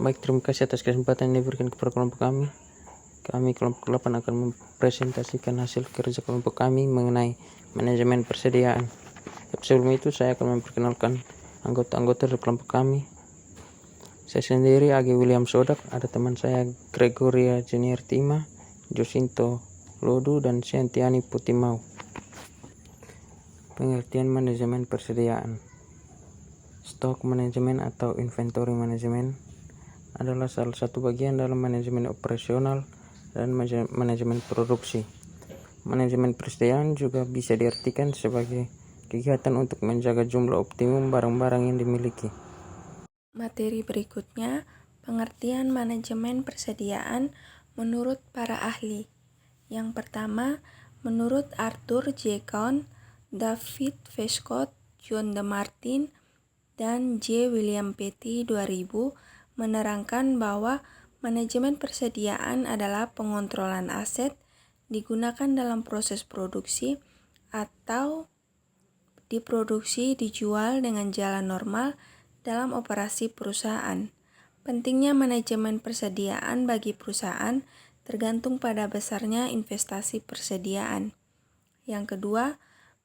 Baik, terima kasih atas kesempatan yang diberikan kepada kelompok kami. Kami kelompok 8 akan mempresentasikan hasil kerja kelompok kami mengenai manajemen persediaan. Sebelum itu saya akan memperkenalkan anggota-anggota dari kelompok kami. Saya sendiri Agi William Sodak, ada teman saya Gregoria Junior Tima, Josinto Lodu, dan Siantiani Putimau. Pengertian manajemen persediaan. Stok manajemen atau inventory manajemen adalah salah satu bagian dalam manajemen operasional dan manajemen produksi. Manajemen persediaan juga bisa diartikan sebagai kegiatan untuk menjaga jumlah optimum barang-barang yang dimiliki. Materi berikutnya, pengertian manajemen persediaan menurut para ahli. Yang pertama, menurut Arthur J. Kahn, David Fescott, John D. Martin, dan J. William Petty 2000 menerangkan bahwa manajemen persediaan adalah pengontrolan aset digunakan dalam proses produksi atau diproduksi dijual dengan jalan normal dalam operasi perusahaan. Pentingnya manajemen persediaan bagi perusahaan tergantung pada besarnya investasi persediaan. Yang kedua,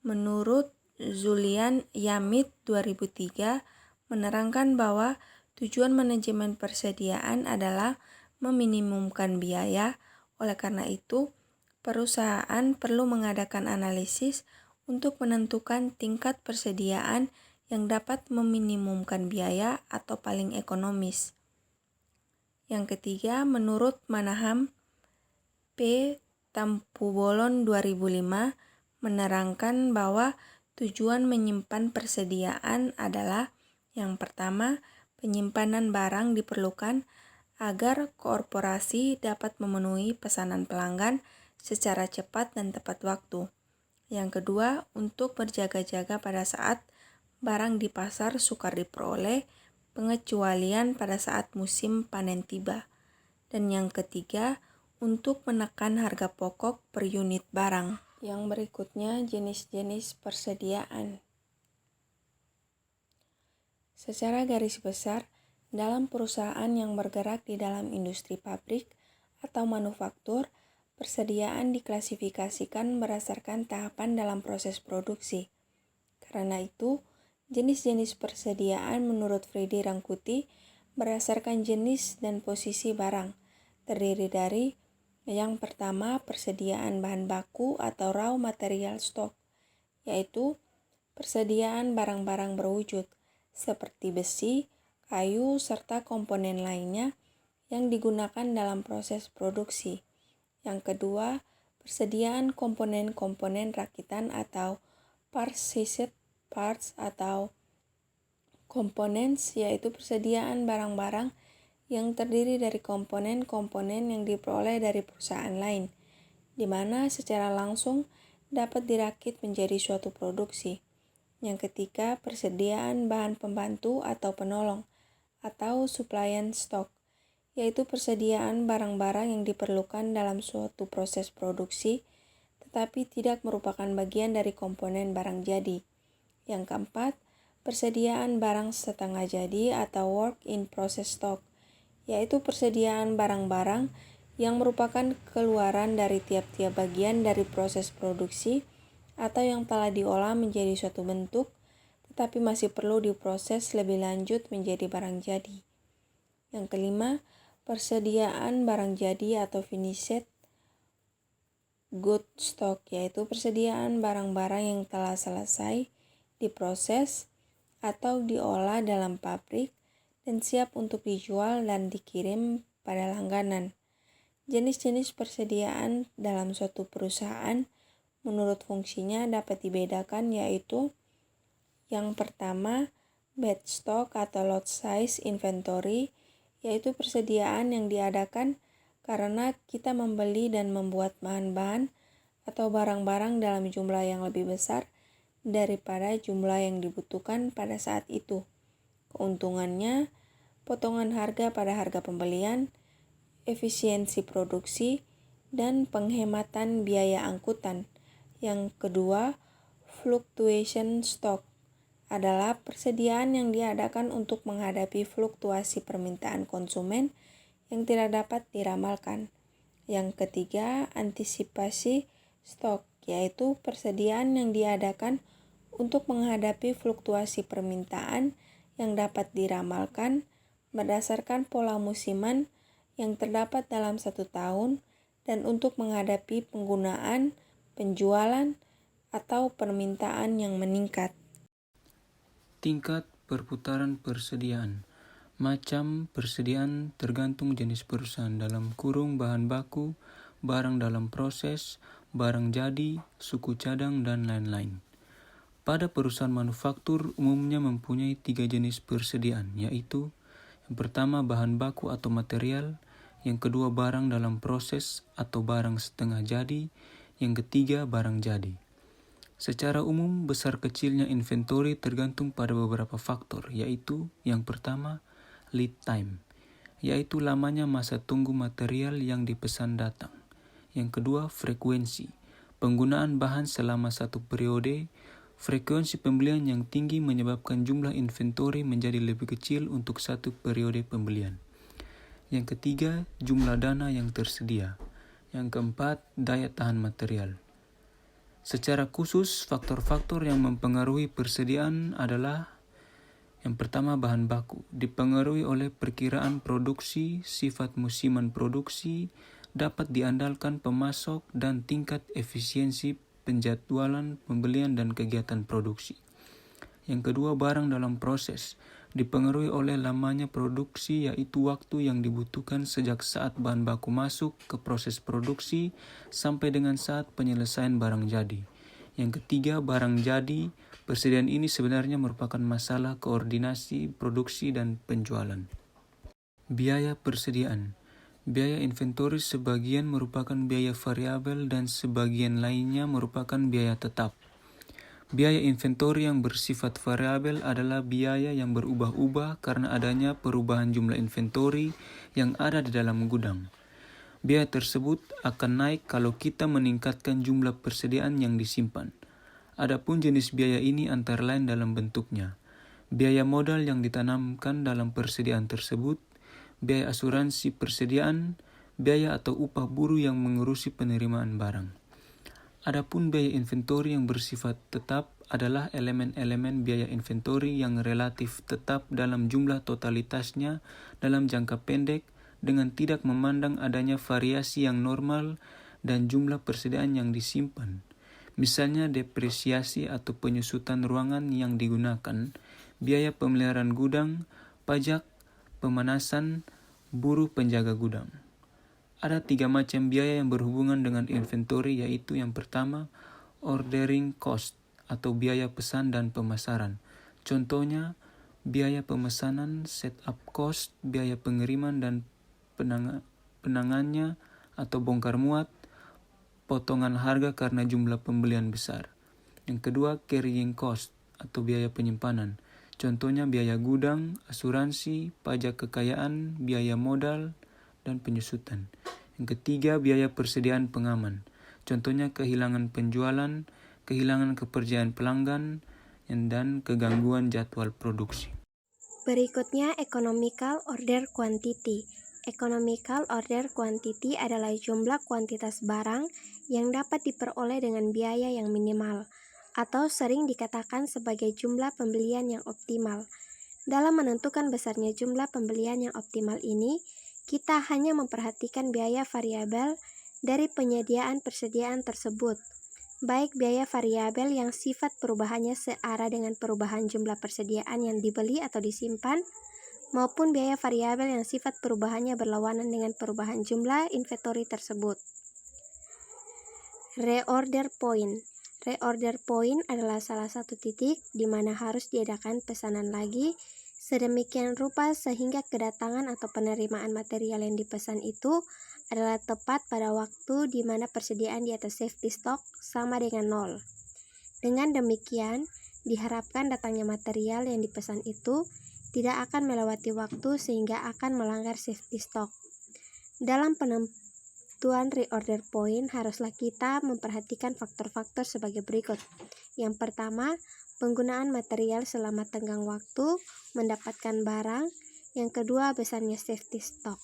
menurut Julian Yamit 2003 menerangkan bahwa tujuan manajemen persediaan adalah meminimumkan biaya. Oleh karena itu, perusahaan perlu mengadakan analisis untuk menentukan tingkat persediaan yang dapat meminimumkan biaya atau paling ekonomis. Yang ketiga, menurut Manaham P. Tampubolon 2005 menerangkan bahwa tujuan menyimpan persediaan adalah yang pertama, penyimpanan barang diperlukan agar korporasi dapat memenuhi pesanan pelanggan secara cepat dan tepat waktu. Yang kedua, untuk berjaga-jaga pada saat barang di pasar sukar diperoleh, pengecualian pada saat musim panen tiba. Dan yang ketiga, untuk menekan harga pokok per unit barang. Yang berikutnya, jenis-jenis persediaan. Secara garis besar, dalam perusahaan yang bergerak di dalam industri pabrik atau manufaktur, persediaan diklasifikasikan berdasarkan tahapan dalam proses produksi. Karena itu, jenis-jenis persediaan menurut Freddy Rangkuti berdasarkan jenis dan posisi barang, terdiri dari yang pertama, persediaan bahan baku atau raw material stock, yaitu persediaan barang-barang berwujud, seperti besi, kayu, serta komponen lainnya yang digunakan dalam proses produksi. Yang kedua, persediaan komponen-komponen rakitan atau precise parts atau components, yaitu persediaan barang-barang yang terdiri dari komponen-komponen yang diperoleh dari perusahaan lain, di mana secara langsung dapat dirakit menjadi suatu produksi. Yang ketiga, persediaan bahan pembantu atau penolong atau suppliant stock, yaitu persediaan barang-barang yang diperlukan dalam suatu proses produksi tetapi tidak merupakan bagian dari komponen barang jadi. Yang keempat, persediaan barang setengah jadi atau work in process stock, yaitu persediaan barang-barang yang merupakan keluaran dari tiap-tiap bagian dari proses produksi atau yang telah diolah menjadi suatu bentuk, tetapi masih perlu diproses lebih lanjut menjadi barang jadi. Yang kelima, persediaan barang jadi atau finished good stock, yaitu persediaan barang-barang yang telah selesai diproses atau diolah dalam pabrik dan siap untuk dijual dan dikirim pada langganan. Jenis-jenis persediaan dalam suatu perusahaan menurut fungsinya dapat dibedakan, yaitu yang pertama, batch stock atau lot size inventory, yaitu persediaan yang diadakan karena kita membeli dan membuat bahan-bahan atau barang-barang dalam jumlah yang lebih besar daripada jumlah yang dibutuhkan pada saat itu. Keuntungannya, potongan harga pada harga pembelian, efisiensi produksi, dan penghematan biaya angkutan. Yang kedua, fluctuation stock adalah persediaan yang diadakan untuk menghadapi fluktuasi permintaan konsumen yang tidak dapat diramalkan. Yang ketiga, antisipasi stok, yaitu persediaan yang diadakan untuk menghadapi fluktuasi permintaan yang dapat diramalkan berdasarkan pola musiman yang terdapat dalam 1 tahun dan untuk menghadapi penggunaan, penjualan, atau permintaan yang meningkat. Tingkat perputaran persediaan. Macam persediaan tergantung jenis perusahaan (bahan baku, barang dalam proses, barang jadi, suku cadang, dan lain-lain). Pada perusahaan manufaktur umumnya mempunyai 3 jenis persediaan, yaitu yang pertama bahan baku atau material, yang kedua barang dalam proses atau barang setengah jadi, yang ketiga barang jadi. Secara umum, besar kecilnya inventory tergantung pada beberapa faktor, yaitu yang pertama, lead time, yaitu lamanya masa tunggu material yang dipesan datang. Yang kedua, frekuensi, penggunaan bahan selama satu periode. Frekuensi pembelian yang tinggi menyebabkan jumlah inventory menjadi lebih kecil untuk satu periode pembelian. Yang ketiga, jumlah dana yang tersedia. Yang keempat, daya tahan material. Secara khusus, faktor-faktor yang mempengaruhi persediaan adalah yang pertama bahan baku, dipengaruhi oleh perkiraan produksi, sifat musiman produksi, dapat diandalkan pemasok, dan tingkat efisiensi penjadwalan pembelian dan kegiatan produksi. Yang kedua, barang dalam proses, dipengaruhi oleh lamanya produksi, yaitu waktu yang dibutuhkan sejak saat bahan baku masuk ke proses produksi sampai dengan saat penyelesaian barang jadi. Yang ketiga, barang jadi. Persediaan ini sebenarnya merupakan masalah koordinasi produksi dan penjualan. Biaya persediaan. Biaya inventory sebagian merupakan biaya variabel dan sebagian lainnya merupakan biaya tetap. Biaya inventory yang bersifat variabel adalah biaya yang berubah-ubah karena adanya perubahan jumlah inventory yang ada di dalam gudang. Biaya tersebut akan naik kalau kita meningkatkan jumlah persediaan yang disimpan. Adapun jenis biaya ini antara lain dalam bentuknya: biaya modal yang ditanamkan dalam persediaan tersebut, biaya asuransi persediaan, biaya atau upah buruh yang mengurusi penerimaan barang. Adapun biaya inventory yang bersifat tetap adalah elemen-elemen biaya inventory yang relatif tetap dalam jumlah totalitasnya dalam jangka pendek dengan tidak memandang adanya variasi yang normal dan jumlah persediaan yang disimpan. Misalnya depresiasi atau penyusutan ruangan yang digunakan, biaya pemeliharaan gudang, pajak, pemanasan, buruh penjaga gudang. Ada 3 macam biaya yang berhubungan dengan inventory, yaitu yang pertama, ordering cost atau biaya pesan dan pemasaran. Contohnya, biaya pemesanan, setup cost, biaya pengiriman dan penangannya atau bongkar muat, potongan harga karena jumlah pembelian besar. Yang kedua, carrying cost atau biaya penyimpanan. Contohnya biaya gudang, asuransi, pajak kekayaan, biaya modal, dan penyusutan. Yang ketiga, biaya persediaan pengaman. Contohnya kehilangan penjualan, kehilangan kepercayaan pelanggan, dan kegangguan jadwal produksi. Berikutnya, economical order quantity. Economical order quantity adalah jumlah kuantitas barang yang dapat diperoleh dengan biaya yang minimal, atau sering dikatakan sebagai jumlah pembelian yang optimal. Dalam menentukan besarnya jumlah pembelian yang optimal ini, kita hanya memperhatikan biaya variabel dari penyediaan persediaan tersebut, baik biaya variabel yang sifat perubahannya searah dengan perubahan jumlah persediaan yang dibeli atau disimpan, maupun biaya variabel yang sifat perubahannya berlawanan dengan perubahan jumlah inventory tersebut. Reorder point. Reorder point adalah salah satu titik di mana harus diadakan pesanan lagi sedemikian rupa sehingga kedatangan atau penerimaan material yang dipesan itu adalah tepat pada waktu di mana persediaan di atas safety stock sama dengan 0. Dengan demikian, diharapkan datangnya material yang dipesan itu tidak akan melewati waktu sehingga akan melanggar safety stock. Dalam penentuan reorder point, haruslah kita memperhatikan faktor-faktor sebagai berikut. Yang pertama, penggunaan material selama tenggang waktu, mendapatkan barang. Yang kedua, besarnya safety stock.